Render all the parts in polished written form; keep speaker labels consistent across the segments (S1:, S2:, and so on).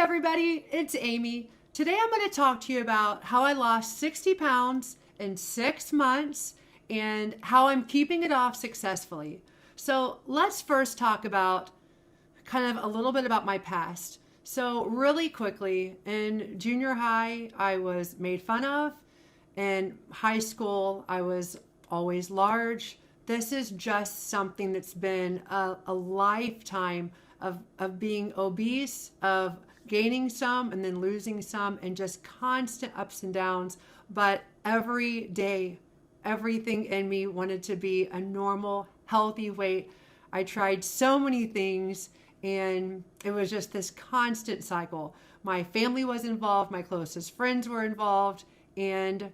S1: everybody, it's Amy. Today I'm going to talk to you about how I lost 60 pounds in 6 months and how I'm keeping it off successfully. So let's first talk about kind of a little bit about my past. So really quickly, in junior high, I was made fun of. In high school, I was always large. This is just something that's been a lifetime of being obese, of gaining some and then losing some, and just constant ups and downs. But every day, everything in me wanted to be a normal, healthy weight. I tried so many things, and it was just this constant cycle. My family was involved, my closest friends were involved, and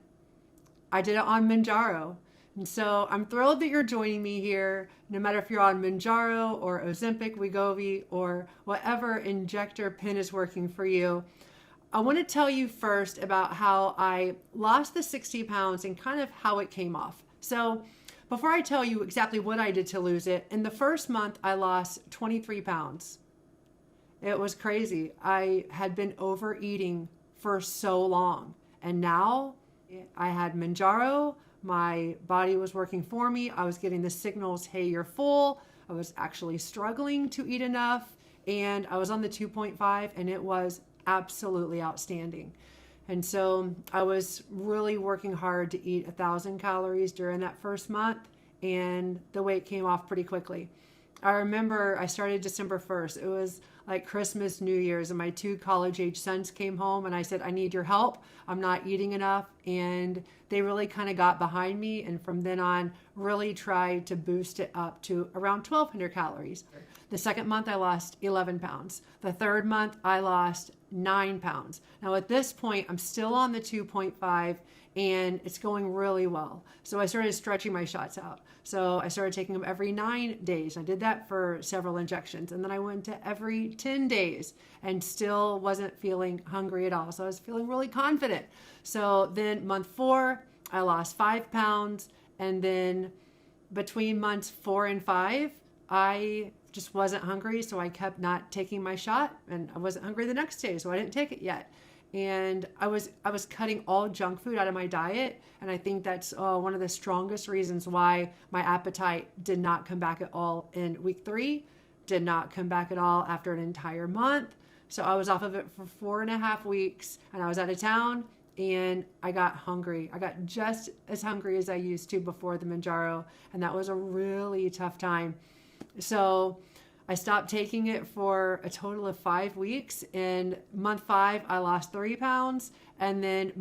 S1: I did it on Mounjaro. And so I'm thrilled that you're joining me here, no matter if you're on Mounjaro or Ozempic, Wegovy, or whatever injector pen is working for you. I want to tell you first about how I lost the 60 pounds and kind of how it came off. So before I tell you exactly what I did to lose it, in the first month, I lost 23 pounds. It was crazy. I had been overeating for so long. And now I had Mounjaro. My body was working for me. I was getting the signals, hey, you're full. I was actually struggling to eat enough. And I was on the 2.5, and it was absolutely outstanding. And so I was really working hard to eat 1,000 calories during that first month, and the weight came off pretty quickly. I remember I started December 1st. It was like Christmas, New Year's, and my 2 college-age sons came home, and I said, I need your help. I'm not eating enough. And they really kind of got behind me, and from then on, really tried to boost it up to around 1,200 calories. The second month, I lost 11 pounds. The third month, I lost 9 pounds. Now, at this point, I'm still on the 2.5, and it's going really well. So I started stretching my shots out. So I started taking them every 9 days. I did that for several injections. And then I went to every 10 days and still wasn't feeling hungry at all. So I was feeling really confident. So then month 4, I lost 5 pounds. And then between months 4 and 5, I just wasn't hungry. So I kept not taking my shot, and I wasn't hungry the next day. So I didn't take it yet. And I was cutting all junk food out of my diet. And I think that's one of the strongest reasons why my appetite did not come back at all in week 3, did not come back at all after an entire month. So I was off of it for 4.5 weeks, and I was out of town, and I got hungry. I got just as hungry as I used to before the Mounjaro. And that was a really tough time. So I stopped taking it for a total of 5 weeks. In month 5, I lost 3 pounds. And then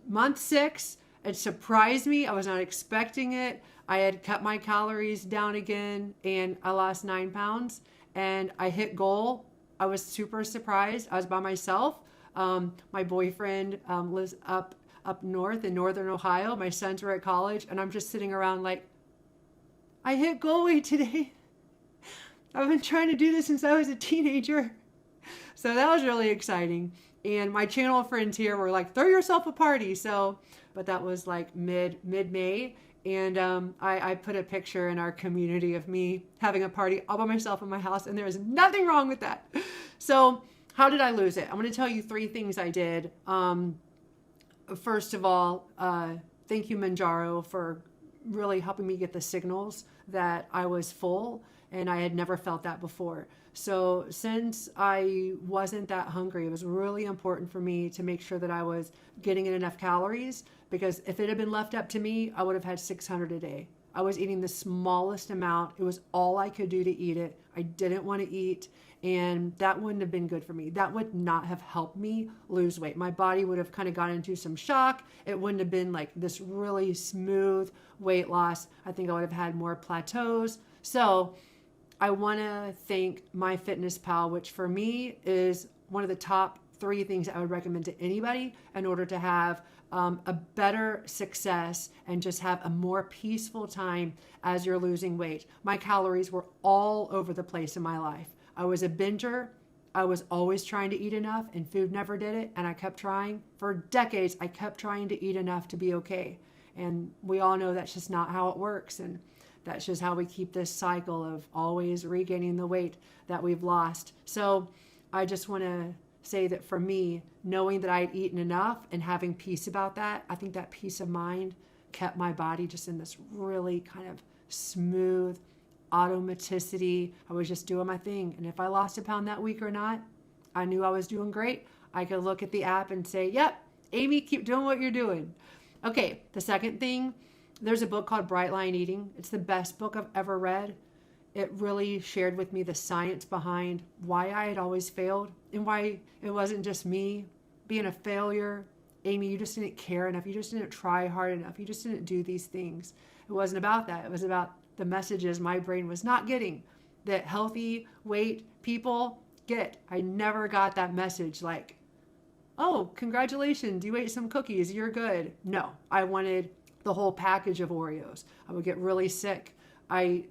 S1: month 6, it surprised me. I was not expecting it. I had cut my calories down again, and I lost 9 pounds. And I hit goal. I was super surprised. I was by myself. My boyfriend lives up north in northern Ohio. My sons were at college, and I'm just sitting around like, I hit goal weight today. I've been trying to do this since I was a teenager. So that was really exciting. And my channel friends here were like, throw yourself a party. But that was like mid-May. And I put a picture in our community of me having a party all by myself in my house, and there is nothing wrong with that. So how did I lose it? I'm going to tell you 3 things I did. First of all, thank you, Mounjaro, for really helping me get the signals that I was full. And I had never felt that before. So since I wasn't that hungry, it was really important for me to make sure that I was getting in enough calories, because if it had been left up to me, I would have had 600 a day. I was eating the smallest amount. It was all I could do to eat it. I didn't want to eat, and that wouldn't have been good for me. That would not have helped me lose weight. My body would have kind of gone into some shock. It wouldn't have been like this really smooth weight loss. I think I would have had more plateaus. So I want to thank MyFitnessPal, which for me is one of the top 3 things I would recommend to anybody in order to have a better success and just have a more peaceful time as you're losing weight. My calories were all over the place in my life. I was a binger. I was always trying to eat enough, and food never did it. And I kept trying. For decades, I kept trying to eat enough to be okay. And we all know that's just not how it works. And that's just how we keep this cycle of always regaining the weight that we've lost. So I just want to say that for me, knowing that I had eaten enough and having peace about that, I think that peace of mind kept my body just in this really kind of smooth automaticity. I was just doing my thing. And if I lost a pound that week or not, I knew I was doing great. I could look at the app and say, yep, Amy, keep doing what you're doing. Okay, the second thing, there's a book called Bright Line Eating. It's the best book I've ever read. It really shared with me the science behind why I had always failed and why it wasn't just me being a failure. Amy, you just didn't care enough. You just didn't try hard enough. You just didn't do these things. It wasn't about that. It was about the messages my brain was not getting that healthy weight people get. I never got that message like, oh, congratulations, you ate some cookies, you're good. No, I wanted the whole package of Oreos. I would get really sick. I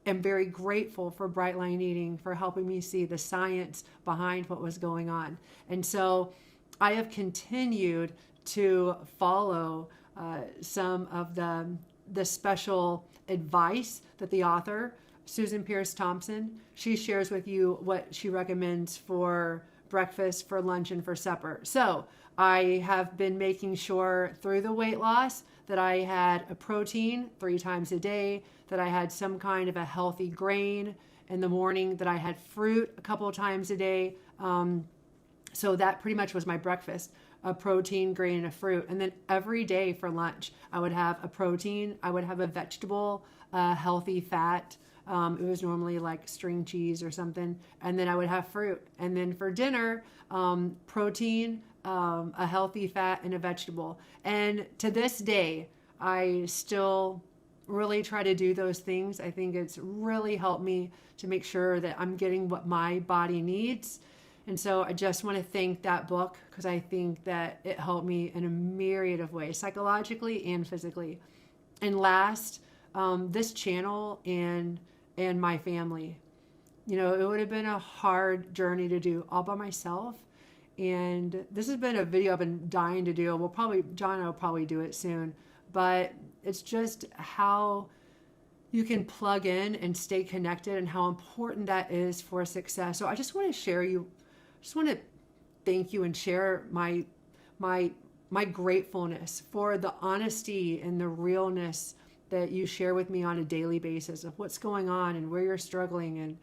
S1: am very grateful for Bright Line Eating for helping me see the science behind what was going on. And so I have continued to follow some of the special advice that the author, Susan Pierce Thompson, she shares with you what she recommends for breakfast, for lunch, and for supper. So I have been making sure through the weight loss that I had a protein 3 times a day, that I had some kind of a healthy grain in the morning, that I had fruit a couple of times a day. So that pretty much was my breakfast, a protein, grain, and a fruit. And then every day for lunch, I would have a protein, I would have a vegetable, healthy fat. It was normally like string cheese or something. And then I would have fruit. And then for dinner, protein, a healthy fat, and a vegetable. And to this day, I still really try to do those things. I think it's really helped me to make sure that I'm getting what my body needs. And so I just want to thank that book because I think that it helped me in a myriad of ways, psychologically and physically. And last, this channel and my family. You know, it would have been a hard journey to do all by myself. And this has been a video I've been dying to do. John and I will probably do it soon. But it's just how you can plug in and stay connected and how important that is for success. So I just want to thank you and share my gratefulness for the honesty and the realness that you share with me on a daily basis of what's going on and where you're struggling. And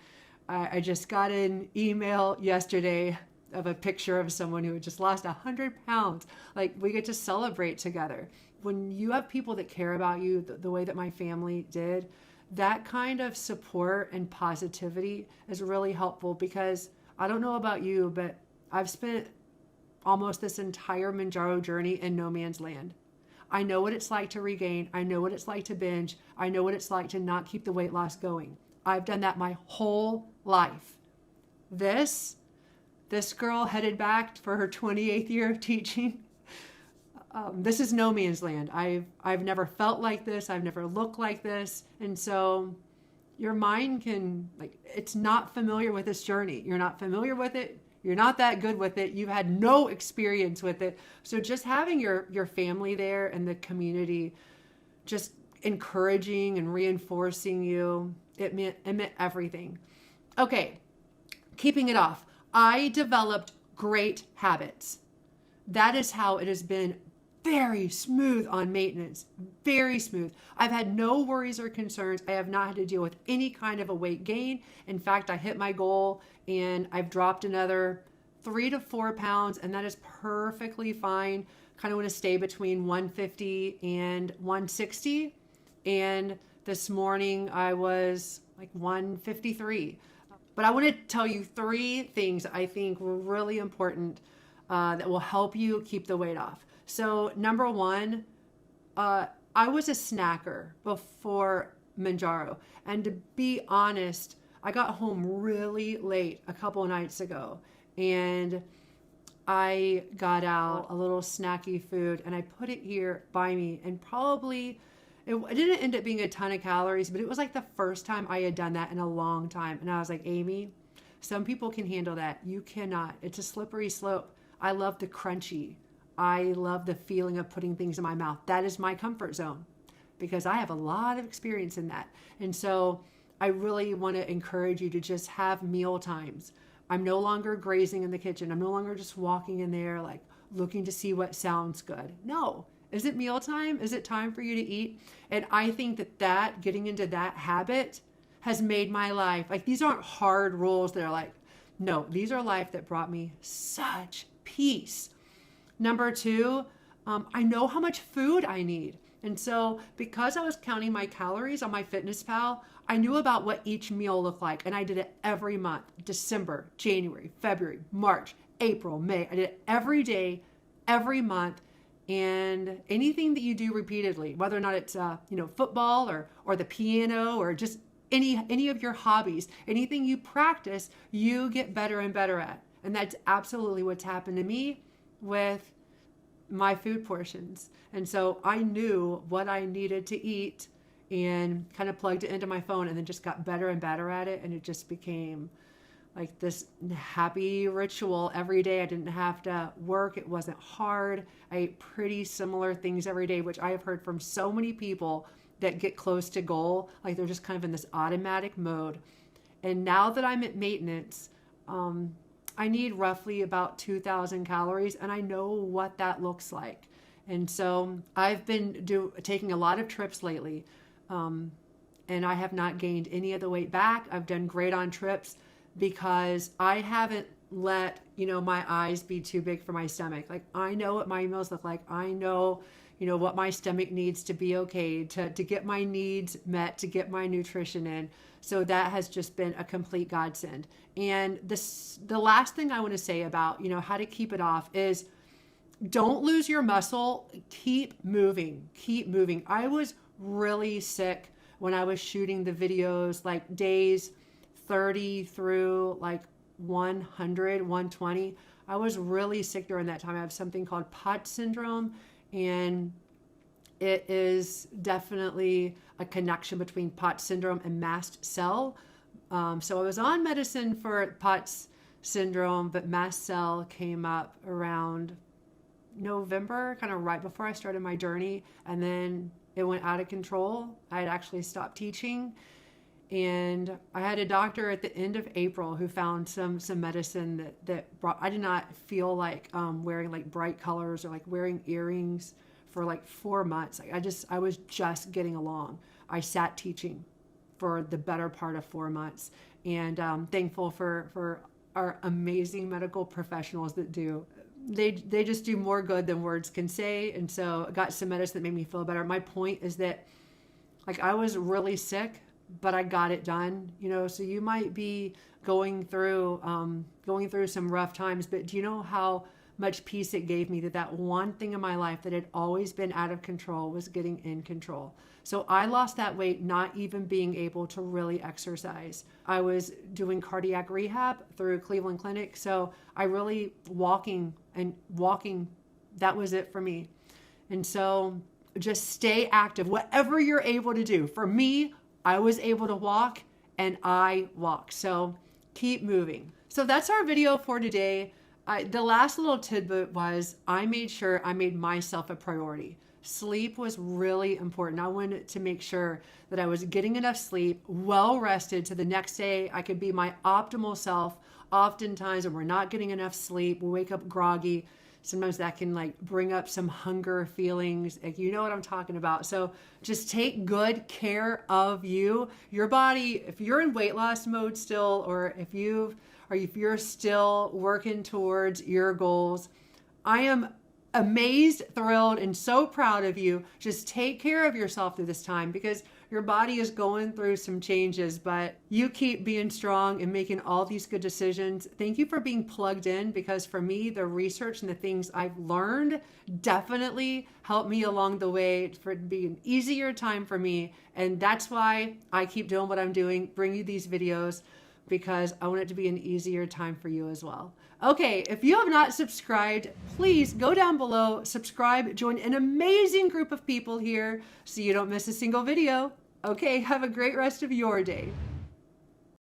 S1: I just got an email yesterday of a picture of someone who had just lost 100 pounds. Like, we get to celebrate together. When you have people that care about you the way that my family did, that kind of support and positivity is really helpful, because I don't know about you, but I've spent almost this entire Mounjaro journey in no man's land. I know what it's like to regain. I know what it's like to binge. I know what it's like to not keep the weight loss going. I've done that my whole life. This girl headed back for her 28th year of teaching. This is no man's land. I've never felt like this. I've never looked like this. And so your mind it's not familiar with this journey. You're not familiar with it. You're not that good with it. You've had no experience with it. So just having your family there and the community just encouraging and reinforcing you, it meant everything. Okay, keeping it off. I developed great habits. That is how it has been very smooth on maintenance, very smooth. I've had no worries or concerns. I have not had to deal with any kind of a weight gain. In fact, I hit my goal and I've dropped another 3 to 4 pounds, and that is perfectly fine. Kind of want to stay between 150 and 160. And this morning I was like 153. But I want to tell you 3 things I think were really important that will help you keep the weight off. So number 1, I was a snacker before Mounjaro. And to be honest, I got home really late a couple of nights ago. And I got out a little snacky food and I put it here by me. And probably, it didn't end up being a ton of calories, but it was like the first time I had done that in a long time. And I was like, Amy, some people can handle that. You cannot. It's a slippery slope. I love the crunchy. I love the feeling of putting things in my mouth. That is my comfort zone because I have a lot of experience in that. And so I really want to encourage you to just have meal times I'm no longer grazing in the kitchen. I'm no longer just walking in there like looking to see what sounds good. No. Is it mealtime? Is it time for you to eat? And I think that getting into that habit has made my life, like these aren't hard rules that are like, no, these are life that brought me such peace. Number two, I know how much food I need. And so because I was counting my calories on MyFitnessPal, I knew about what each meal looked like. And I did it every month, December, January, February, March, April, May. I did it every day, every month. And anything that you do repeatedly, whether or not it's football or the piano or just any of your hobbies, anything you practice, you get better and better at. And that's absolutely what's happened to me with my food portions. And so I knew what I needed to eat and kind of plugged it into my phone and then just got better and better at it. And it just became like this happy ritual every day. I didn't have to work. It wasn't hard. I ate pretty similar things every day, which I have heard from so many people that get close to goal. Like they're just kind of in this automatic mode. And now that I'm at maintenance, I need roughly about 2,000 calories, and I know what that looks like. And so I've been taking a lot of trips lately, and I have not gained any of the weight back. I've done great on trips because I haven't let, my eyes be too big for my stomach. Like I know what my meals look like. I know, what my stomach needs to be okay, to get my needs met, to get my nutrition in. So that has just been a complete godsend. And the last thing I want to say about, how to keep it off is don't lose your muscle. Keep moving. Keep moving. I was really sick when I was shooting the videos, like days 30 through like 100, 120. I was really sick during that time. I have something called POTS syndrome, and it is definitely a connection between POTS syndrome and mast cell. So I was on medicine for POTS syndrome, but mast cell came up around November, kind of right before I started my journey. And then it went out of control. I had actually stopped teaching. And I had a doctor at the end of April who found some medicine that brought, I did not feel like wearing like bright colors or like wearing earrings for like 4 months. I was just getting along. I sat teaching for the better part of 4 months, and thankful for our amazing medical professionals that do. They just do more good than words can say. And so I got some medicine that made me feel better. My point is that like I was really sick, but I got it done, so you might be going through some rough times, but do you know how much peace it gave me that one thing in my life that had always been out of control was getting in control. So I lost that weight not even being able to really exercise. I was doing cardiac rehab through Cleveland Clinic. So I really walking, that was it for me. And so just stay active, whatever you're able to do. For me, I was able to walk and I walked. So keep moving. So that's our video for today. The last little tidbit was I made sure I made myself a priority. Sleep was really important. I wanted to make sure that I was getting enough sleep, well rested, so the next day I could be my optimal self. Oftentimes when we're not getting enough sleep, we wake up groggy. Sometimes that can like bring up some hunger feelings. Like, you know what I'm talking about. So just take good care of you, your body. If you're in weight loss mode still, or if you're still working towards your goals, I am amazed, thrilled, and so proud of you. Just take care of yourself through this time because your body is going through some changes, but you keep being strong and making all these good decisions. Thank you for being plugged in, because for me, the research and the things I've learned definitely helped me along the way for it to be an easier time for me. And that's why I keep doing what I'm doing, bring you these videos, because I want it to be an easier time for you as well. Okay, if you have not subscribed, please go down below, subscribe, join an amazing group of people here so you don't miss a single video. Okay, have a great rest of your day.